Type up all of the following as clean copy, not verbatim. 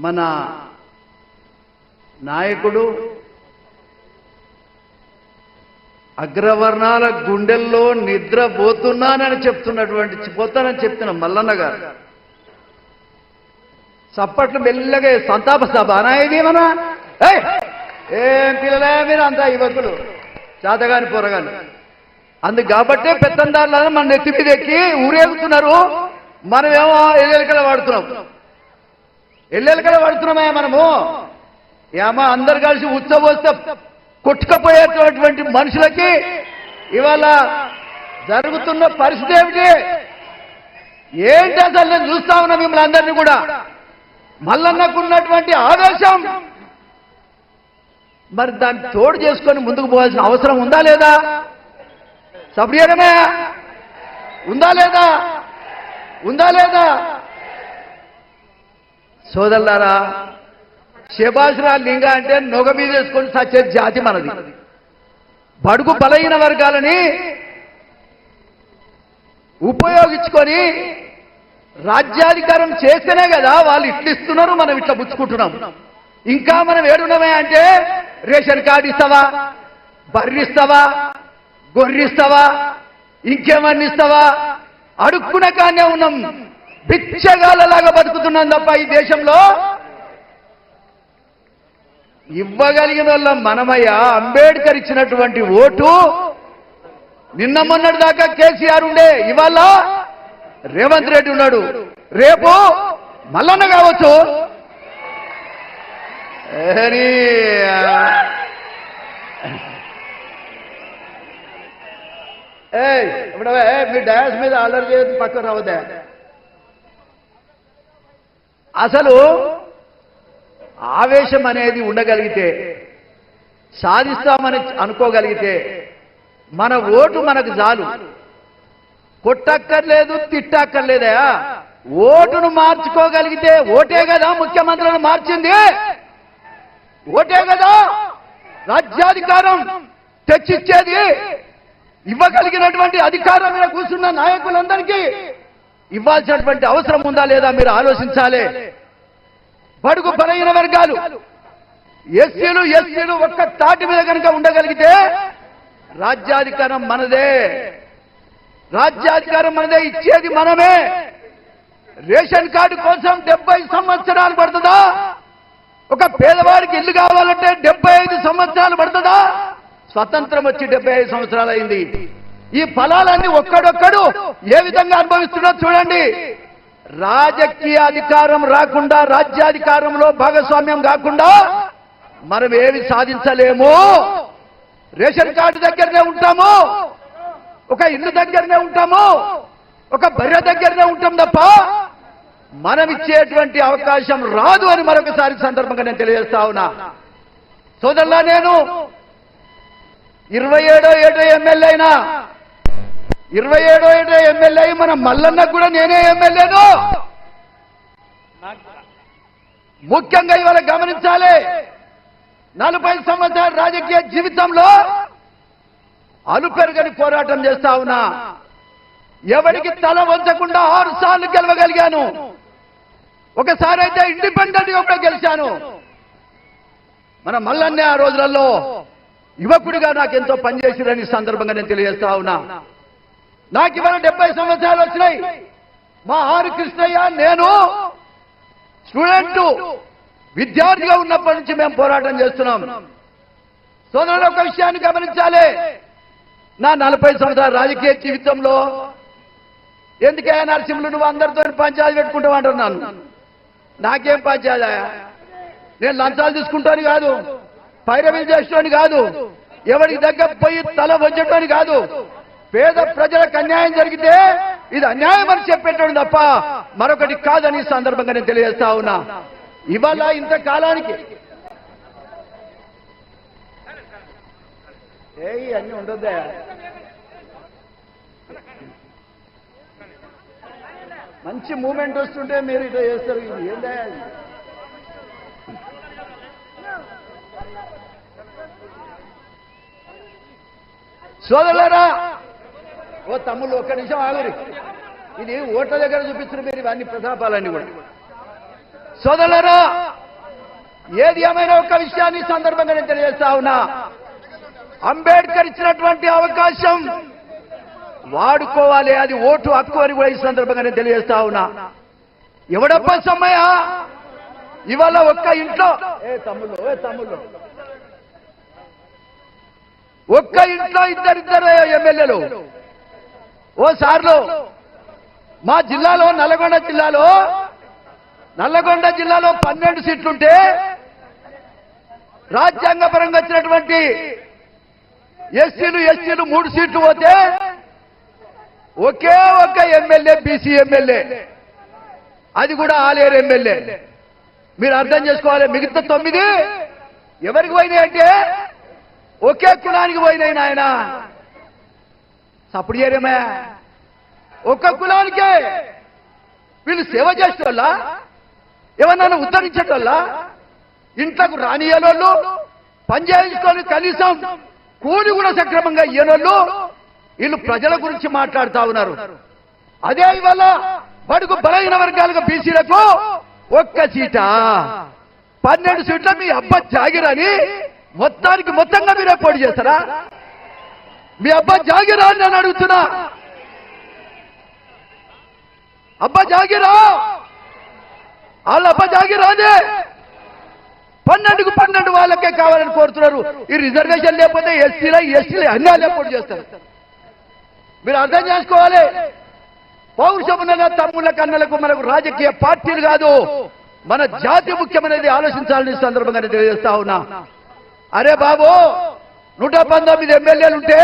మన నాయకుడు అగ్రవర్ణాల గుండెల్లో నిద్రపోతున్నానని పోతానని చెప్తున్న మల్లన్న గారు చప్పట్లు మెల్లగా సంతాప సభ అనేది ఏమన్నా ఏం పిల్లలే మీరు అంతా యువకులు చేతగాని పొరగాని అందుకు కాబట్టే పెత్తందారులను మన నెత్తి మీద ఎక్కి ఊరేగుతున్నారు. మనమేమో ఎల్లెలకల వాడుతున్నామా మనము ఏమో అందరు కలిసి ఉత్సవోత్సవ కొట్టుకపోయేటటువంటి మనుషులకి ఇవాళ జరుగుతున్న పరిస్థితి ఏమిటి ఏంటి అసలు నేను చూస్తా ఉన్నా మిమ్మల్ని అందరినీ కూడా. మల్లన్నకున్నటువంటి ఆవేశం మరి దాన్ని తోడు చేసుకొని ముందుకు పోవాల్సిన అవసరం ఉందా లేదా? సబ్రియమే ఉందా లేదా? సోదరులారా, శబాసురా లింగ అంటే నొగ మీద వేసుకొని సచ్చే జాతి మనది. బడుగు బలహీన వర్గాలని ఉపయోగించుకొని రాజ్యాధికారం చేస్తేనే కదా వాళ్ళు ఇట్లిస్తున్నారు, మనం ఇట్లా పుచ్చుకుంటున్నాం. ఇంకా మనం ఏడున్నామే అంటే రేషన్ కార్డు ఇస్తావా, బర్రిస్తావా, గొర్రిస్తావా, ఇంకేమన్నా ఇస్తావా, అడుక్కునే కానే ఉన్నాం. బిచ్చగాళ్ళలాగా బతుకుతున్నాం తప్ప ఈ దేశంలో ఇవ్వగలిగిన వాళ్ళ మనమయ్య. అంబేద్కర్ ఇచ్చినటువంటి ఓటు నిన్న మొన్నటి దాకా కేసీఆర్ ఉండే, ఇవాళ రేవంత్ రెడ్డి ఉన్నాడు, రేపు మల్లన్న కావచ్చు. మీ డయాస్ మీద అల్లరి చేయదు, పక్కన రావద్దా. అసలు ఆవేశం అనేది ఉండగలిగితే, సాధిస్తామని అనుకోగలిగితే మన ఓటు మనకు చాలు. కొట్టక్కర్లేదు, తిట్టక్కర్లేదా. ఓటును మార్చుకోగలిగితే, ఓటే కదా ముఖ్యమంత్రులను మార్చింది, ఓటే కదా రాజ్యాధికారం తెచ్చిచ్చేది. ఇవ్వగలిగినటువంటి అధికారం మీద కూర్చున్న నాయకులందరికీ ఇవ్వాల్సినటువంటి అవసరం ఉందా లేదా మీరు ఆలోచించాలి. బడుగు బలహీన వర్గాలు, ఎస్సీలు ఒక్క తాటి మీద కనుక ఉండగలిగితే రాజ్యాధికారం మనదే, ఇచ్చేది మనమే. రేషన్ కార్డు కోసం 70 సంవత్సరాలు పడుతుందా? ఒక పేదవాడికి ఇల్లు కావాలంటే 75 సంవత్సరాలు పడుతుందా? స్వతంత్రం వచ్చి 75 సంవత్సరాలు అయింది. ఈ ఫలాలన్నీ ఒక్కడొక్కడు ఏ విధంగా అనుభవిస్తున్నా చూడండి. రాజకీయ అధికారం రాకుండా, రాజ్యాధికారంలో భాగస్వామ్యం కాకుండా మనం ఏమి సాధించలేము. రేషన్ కార్డు దగ్గరనే ఉంటాము, ఒక ఇల్లు దగ్గరనే ఉంటాము, ఒక బర్రె దగ్గరనే ఉంటాం తప్ప మనం ఇచ్చేటువంటి అవకాశం రాదు అని మరొకసారి సందర్భంగా నేను తెలియజేస్తా ఉన్నా. సోదరులా, నేను 27వ ఏట ఎమ్మెల్యే అయినా, 27వ ఏట ఎమ్మెల్యే అయి మన మల్లన్నకు కూడా నేనే ఎమ్మెల్యేను. ముఖ్యంగా ఇవాళ గమనించాలి, 40 సంవత్సరాల రాజకీయ జీవితంలో అలుపెరుగని పోరాటం చేస్తా ఉన్నా. ఎవరికి తల వంచకుండా 6 సార్లు గెలవగలిగాను. ఒకసారి అయితే ఇండిపెండెంట్ గా కూడా గెలిచాను. మన మల్లన్నే ఆ రోజులలో యువకుడిగా నాకెంతో పనిచేసిరని సందర్భంగా నేను తెలియజేస్తా ఉన్నా. నాకు ఇవాళ 70 సంవత్సరాలు వచ్చినాయి. మా ఆర్ కృష్ణయ్య, నేను స్టూడెంట్ విద్యార్థిగా ఉన్నప్పటి నుంచి మేము పోరాటం చేస్తున్నాం. సోదరులు, ఒక విషయాన్ని గమనించాలి. నా 40 సంవత్సరాల రాజకీయ జీవితంలో ఎందుకే నరసింహులు నువ్వు అందరితో పంచాయతీ పెట్టుకుంటావు అంటున్నాను. నాకేం పంచాయతీ? నేను లంచాలు తీసుకుంటాను కాదు, పైరవీలు చేసేటోని కాదు, ఎవరికి దగ్గర పోయి తల వంచటోని కాదు. పేద ప్రజలకు అన్యాయం జరిగితే ఇది అన్యాయం అని చెప్పేటోడు తప్ప మరొకటి కాదని సందర్భంగా నేను తెలియజేస్తా ఉన్నా. ఇవాళ ఇంతకాలానికి అన్నీ ఉండొద్దా? మంచి మూమెంట్ వస్తుంటే మీరు ఇట్లా చేస్తారు. ఇది ఏందా? సోదరులారా, ఓ తమ్ముళ్ళు ఒక్క నిమిషం ఆగురి. ఇది ఓట్ల దగ్గర చూపిస్తున్న మీరు ఇవన్నీ ప్రతాపాలన్నీ కూడా. సోదరులారా, ఏది ఏమైనా ఒక విషయాన్ని సందర్భంగా నేను తెలియజేస్తా ఉన్నా, అంబేద్కర్ ఇచ్చినటువంటి అవకాశం వాడుకోవాలి, అది ఓటు హక్కు అని కూడా ఈ సందర్భంగా నేను తెలియజేస్తా ఉన్నా. ఎవడప్ప సమ్మయ్య ఇవాళ ఒక్క ఇంట్లో ఒక్క ఇంట్లో ఇద్దరిద్దరు ఎమ్మెల్యేలు ఓసార్లు మా జిల్లాలో నల్లగొండ జిల్లాలో 12 సీట్లుంటే రాజ్యాంగపరంగా వచ్చినటువంటి ఎస్సీలు 3 సీట్లు పోతే ఒకే ఒక్క ఎమ్మెల్యే బీసీ ఎమ్మెల్యే, అది కూడా ఆలేరు ఎమ్మెల్యే. మీరు అర్థం చేసుకోవాలి, మిగతా 9 ఎవరికి పోయినాయి అంటే ఒకే కులానికి పోయినాయి. నాయన సప్పుడు చేయరేమే, ఒక్క కులానికే వీళ్ళు సేవ చేసేవాళ్ళ, ఏమన్నా ఉద్ధరించేటోళ్ళ, ఇంట్లోకి రానియనోళ్ళు, పని చేయించుకొని కనీసం కూలి కూడా సక్రమంగా ఇయ్యనోళ్ళు వీళ్ళు ప్రజల గురించి మాట్లాడుతా ఉన్నారు. అదే ఇవాళ బడుగు బలహీన వర్గాలకు బీసీలకు ఒక్క సీటా 12 సీట్ల మీ అబ్బా జాగిరని మొత్తంగా మీరే పోటీ చేస్తారా? మీ అబ్బా జాగిరా అని నేను అడుగుతున్నా. అబ్బా జాగిరా, వాళ్ళ అబ్బా జాగిరానే 12కు 12 వాళ్ళకే కావాలని కోరుతున్నారు. ఈ రిజర్వేషన్ లేకపోతే ఎస్సీలు అన్యాయాలు పోటీ చేస్తారు. మీరు అర్థం చేసుకోవాలి, పౌరుషమున్న తమ్ముళ్ళ కన్నలకు మనకు రాజకీయ పార్టీలు కాదు, మన జాతి ముఖ్యమైనది ఆలోచించాలని సందర్భంగా తెలియజేస్తా ఉన్నా. అరే బాబు, 119 ఎమ్మెల్యేలుంటే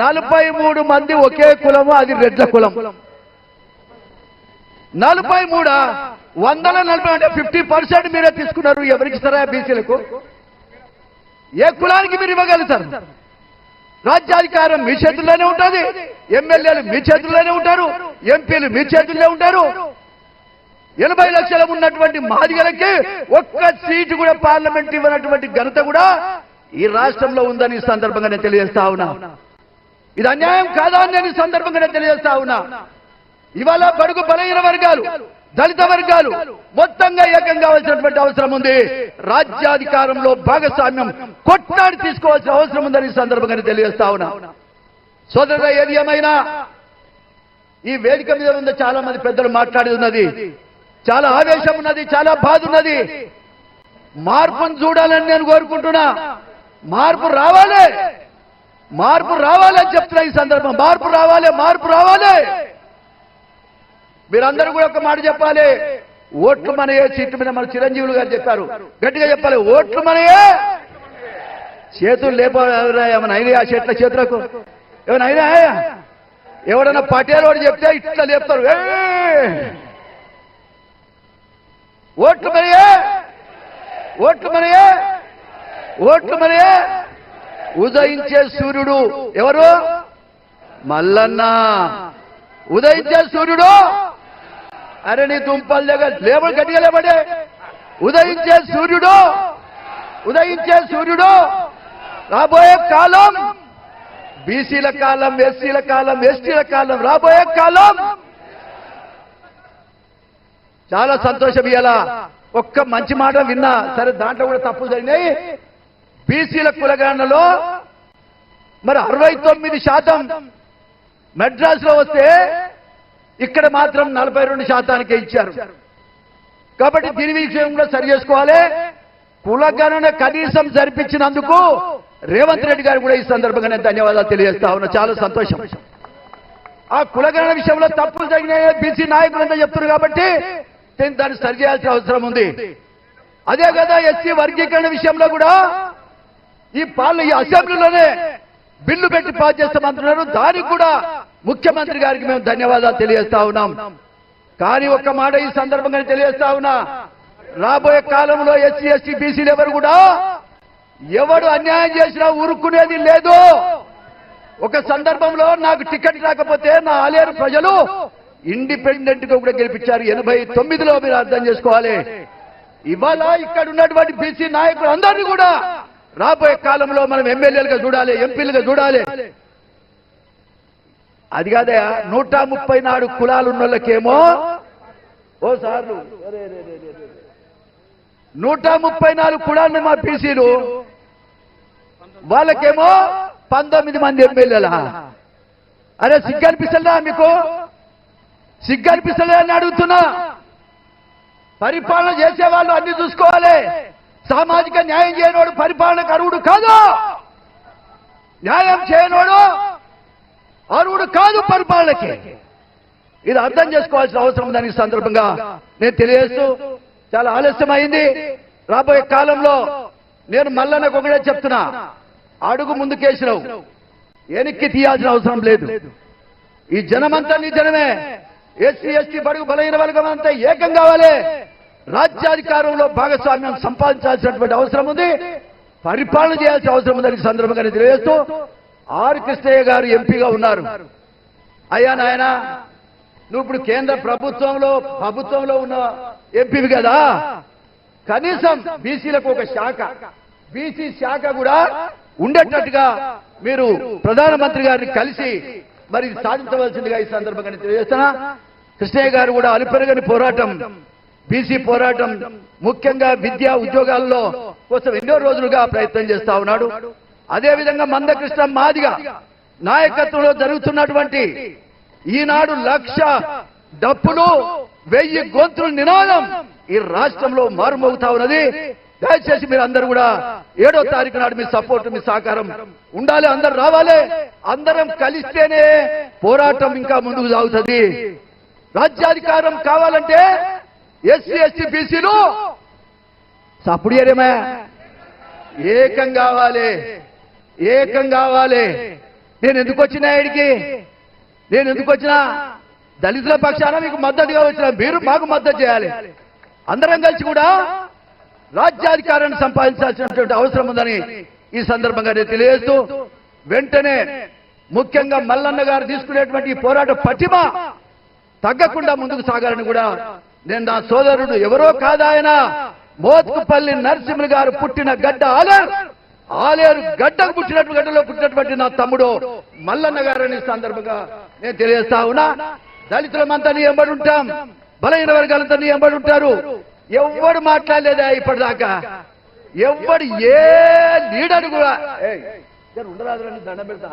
43 మంది ఒకే కులము, అది రెడ్ల కులం. 43 140 అంటే 50% మీరే తీసుకున్నారు. ఎవరికి ఇస్తారా బీసీలకు? ఏ కులానికి మీరు ఇవ్వగలుగుతారు? రాజ్యాధికారం మీ చేతుల్లోనే ఉంటుంది, ఎమ్మెల్యేలు మీ చేతుల్లోనే ఉంటారు, ఎంపీలు మీ చేతుల్లో ఉంటారు. 80 లక్షలు ఉన్నటువంటి మాదిగలకి ఒక్క సీటు కూడా పార్లమెంట్ ఇవ్వనటువంటి ఘనత కూడా ఈ రాష్ట్రంలో ఉందని ఈ సందర్భంగా నేను తెలియజేస్తా ఉన్నా. ఇది అన్యాయం కాదా అని నేను ఈ సందర్భంగా నేను తెలియజేస్తా ఉన్నా. ఇవాళ బడుగు బలహీన వర్గాలు, దళిత వర్గాలు మొత్తంగా ఏకం కావాల్సినటువంటి అవసరం ఉంది. రాజ్యాధికారంలో భాగస్వామ్యం కొట్లాడి తీసుకోవాల్సిన అవసరం ఉందని ఈ సందర్భంగా తెలియజేస్తా ఉన్నా. సోదరుల, ఏది ఏమైనా ఈ వేదిక మీద ఉన్న చాలా మంది పెద్దలు మాట్లాడి ఉన్నది, చాలా ఆవేశం ఉన్నది, చాలా బాధ ఉన్నది. మార్పును చూడాలని నేను కోరుకుంటున్నా. మార్పు రావాలి అని చెప్తున్నా ఈ సందర్భం. మార్పు రావాలి. మీరందరూ కూడా ఒక మాట చెప్పాలి, ఓట్లు మనయే. సీట్ల మీద మన చిరంజీవులు గారు చెప్పారు, గట్టిగా చెప్పాలి, ఓట్లు మనయే. చేతులు ఏమైనా అయినా చేతుల చేతులకు ఏమైనా అయినా? ఎవడన్నా పటేల్ వాడు చెప్తే ఇట్లా లేపుతారు. ఓట్లు మనయే. ఉదయించే సూర్యుడు ఎవరు? మల్లన్న. ఉదయించే సూర్యుడు, అరే నీ దుంపల దగ్గర లేబడి గట్టిగా లేబడే. ఉదయించే సూర్యుడు రాబోయే కాలం బీసీల కాలం, ఎస్సీల కాలం, ఎస్టీల కాలం, రాబోయే కాలం. చాలా సంతోషం. ఇలా ఒక్క మంచి మాట విన్నా సరే, దాంట్లో కూడా తప్పు జరిగినాయి. బీసీల కులగణనలో మరి 69% మెడ్రాస్లో వస్తే ఇక్కడ మాత్రం 42%కే ఇచ్చారు. కాబట్టి దీని విషయం కూడా సరి చేసుకోవాలి. కులగణన కనీసం జరిపించినందుకు రేవంత్ రెడ్డి గారు కూడా ఈ సందర్భంగా నేను ధన్యవాదాలు తెలియజేస్తా ఉన్నా. చాలా సంతోషం. ఆ కులగణన విషయంలో తప్పులు జరిగినాయి బీసీ నాయకులంతా చెప్తున్నారు కాబట్టి దాన్ని సరి చేయాల్సిన అవసరం ఉంది. అదే కదా ఎస్సీ వర్గీకరణ విషయంలో కూడా ఈ అసెంబ్లీలోనే బిల్లు పెట్టి పాస్ చేస్తామంటున్నారు. దానికి కూడా ముఖ్యమంత్రి గారికి మేము ధన్యవాదాలు తెలియజేస్తా ఉన్నాం. కానీ ఒక్క మాట ఈ సందర్భంగా తెలియజేస్తా ఉన్నా, రాబోయే కాలంలో ఎస్సీ ఎస్టీ బీసీలు ఎవడు అన్యాయం చేసినా ఊరుకునేది లేదు. ఒక సందర్భంలో నాకు టికెట్ రాకపోతే నా ఆలేరు ప్రజలు ఇండిపెండెంట్ గా కూడా గెలిపించారు 89లో. మీరు అర్థం చేసుకోవాలి. ఇవాళ ఇక్కడ ఉన్నటువంటి బీసీ నాయకులు అందరినీ కూడా రాబోయే కాలంలో మనం ఎమ్మెల్యేలుగా చూడాలి, ఎంపీలుగా చూడాలి. అది కాదయా 134 కులాలు ఉన్న వాళ్ళకేమో ఓ సార్లు 134 కులాన్ని మా బీసీలు, వాళ్ళకేమో 19 మంది ఎమ్మెల్యేలా. అరే సిగ్గనిపిస్తుందా మీకు? సిగ్గనిపిస్తుందా అని అడుగుతున్నా. పరిపాలన చేసేవాళ్ళు అన్ని చూసుకోవాలి. సామాజిక న్యాయం చేయనోడు పరిపాలనకు అర్హుడు కాదు. న్యాయం చేయనోడు అర్హుడు కాదు పరిపాలనకి. ఇది అర్థం చేసుకోవాల్సిన అవసరం ఉందని ఈ సందర్భంగా నేను తెలియజేస్తూ, చాలా ఆలస్యం అయింది. రాబోయే కాలంలో నేను మల్లన్నకు ఒకటే చెప్తున్నా, అడుగు ముందుకేసినావు, వెనక్కి తీయాల్సిన అవసరం లేదు. ఈ జనమంతా నీ జనమే. ఎస్సీ ఎస్టీ బడుగు బలహీన వర్గం అంతా ఏకం కావాలి. రాజ్యాధికారంలో భాగస్వామ్యం సంపాదించాల్సినటువంటి అవసరం ఉంది. పరిపాలన చేయాల్సిన అవసరం ఉందని ఈ సందర్భంగా నేను తెలియజేస్తూ, ఆర్ కృష్ణయ్య గారు ఎంపీగా ఉన్నారు. అయ్యా నాయన, నువ్వు ఇప్పుడు కేంద్ర ప్రభుత్వంలో ఉన్న ఎంపీవి కదా, కనీసం బీసీలకు ఒక శాఖ, బీసీ శాఖ కూడా ఉండేటట్టుగా మీరు ప్రధానమంత్రి గారిని కలిసి మరి సాధించవలసిందిగా ఈ సందర్భంగా తెలియజేస్తున్నా. కృష్ణయ్య గారు కూడా అలుపెరగని పోరాటం, బీసీ పోరాటం, ముఖ్యంగా విద్యా ఉద్యోగాల్లో కోసం ఎన్నో రోజులుగా ప్రయత్నం చేస్తా ఉన్నాడు. అదేవిధంగా మందకృష్ణ మాదిగ నాయకత్వంలో జరుగుతున్నటువంటి ఈనాడు 1,00,000 డప్పులు 1000 గొంతుల నినాదం ఈ రాష్ట్రంలో మారుమోగుతా ఉన్నది. దయచేసి మీరు అందరూ కూడా 7వ తారీఖు నాడు మీ సపోర్ట్, మీ సహకారం ఉండాలి. అందరు రావాలి. అందరం కలిస్తేనే పోరాటం ఇంకా ముందుకు సాగుతుంది. రాజ్యాధికారం కావాలంటే ఎస్సీ ఎస్టీ బీసీలు సప్పుడు ఏరేమా ఏకం కావాలి, ఏకం కావాలి. నేను ఎందుకు వచ్చినా ఇడికి? నేను ఎందుకు వచ్చినా? దళితుల పక్షాన మీకు మద్దతుగా వచ్చినా, మీరు మాకు మద్దతు చేయాలి. అందరం కలిసి కూడా రాజ్యాధికారాన్ని సంపాదించాల్సినటువంటి అవసరం ఉందని ఈ సందర్భంగా నేను తెలియజేస్తూ, వెంటనే ముఖ్యంగా మల్లన్న గారు తీసుకునేటువంటి ఈ పోరాట పటిమ తగ్గకుండా ముందుకు సాగాలని కూడా నేను, నా సోదరుడు ఎవరో కాదాయన మోత్కుపల్లి నరసింహులు గారు పుట్టిన గడ్డ ఆలేరు గడ్డకు గడ్డలో పుట్టినటువంటి నా తమ్ముడు మల్లన్న గారని సందర్భంగా నేను తెలియజేస్తా ఉన్నా. దళితులమంతా నీ ఎంబడి ఉంటాం, బలహీన వర్గాలంతా నీ ఎంబడి ఉంటారు. ఎవ్వడు మాట్లాడలేదా ఇప్పటిదాకా? ఎవ్వడు ఏ లీడర్ కూడా ఉండరాదని దండం పెడతా,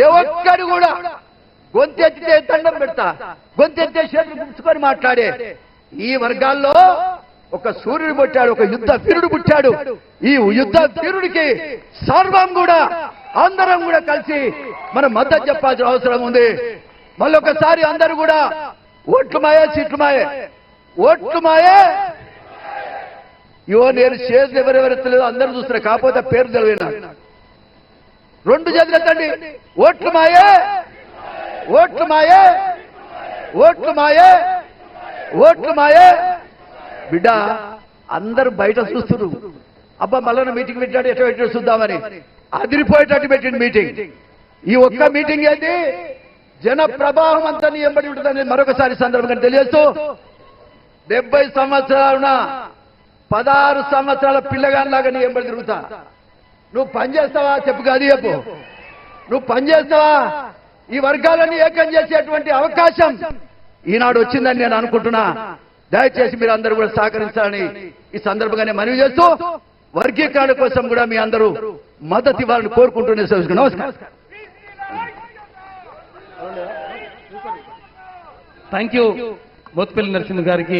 ఏ ఒక్కడు కూడా గొంతెత్తితే దండం పెడతా, గొంతెత్తే చేతులు పుచ్చుకొని మాట్లాడే ఈ వర్గాల్లో ఒక సూర్యుడు పుట్టాడు, ఒక యుద్ధ వీరుడు పుట్టాడు. ఈ యుద్ధ వీరుడికి సర్వం కూడా అందరం కూడా కలిసి మనం మద్దతు చెప్పాల్సిన అవసరం ఉంది. మళ్ళొకసారి అందరూ కూడా ఓట్లు మాయే, సీట్లు మాయే, ఓట్లు మాయే. నేను చేతులు ఎవరెవరెత్తలేదో అందరూ చూస్తున్నారు, కాకపోతే పేరు తెలియనా. 2 చేతులు ఎత్తండి. ఓట్లు మాయే, ఓట్లు మాయే, ఓట్లు మాయే, ఓట్లు మాయే. బిడ్డ అందరూ బయట చూస్తున్నారు. అబ్బా మళ్ళీ మీటింగ్ పెట్టాడు, ఎట్లా పెట్టాడు చూద్దామని అదిరిపోయేటట్టు పెట్టింది మీటింగ్. ఈ ఒక్క మీటింగ్ ఏంటి? జన ప్రవాహం అంతా నీ ఎంబడి ఉంటుందని మరొకసారి సందర్భంగా తెలియజేస్తూ, 70 సంవత్సరాలున్న 16 సంవత్సరాల పిల్లగానిలాగా నీ ఎంబడి తిరుగుతా. నువ్వు పనిచేస్తావా? చెప్పు కాదు, చెప్పు. నువ్వు పనిచేస్తావా? ఈ వర్గాలన్నీ ఏకం చేసేటువంటి అవకాశం ఈనాడు వచ్చిందని నేను అనుకుంటున్నా. దయచేసి మీరు అందరూ కూడా సహకరించాలని ఈ సందర్భంగానే మనవి చేస్తూ, వర్గీకరణ కోసం కూడా మీ అందరూ మద్దతు ఇవ్వాలని కోరుకుంటూనే నమస్కారం. థ్యాంక్ యూ మోత్కుపల్లి నరసింహ గారికి.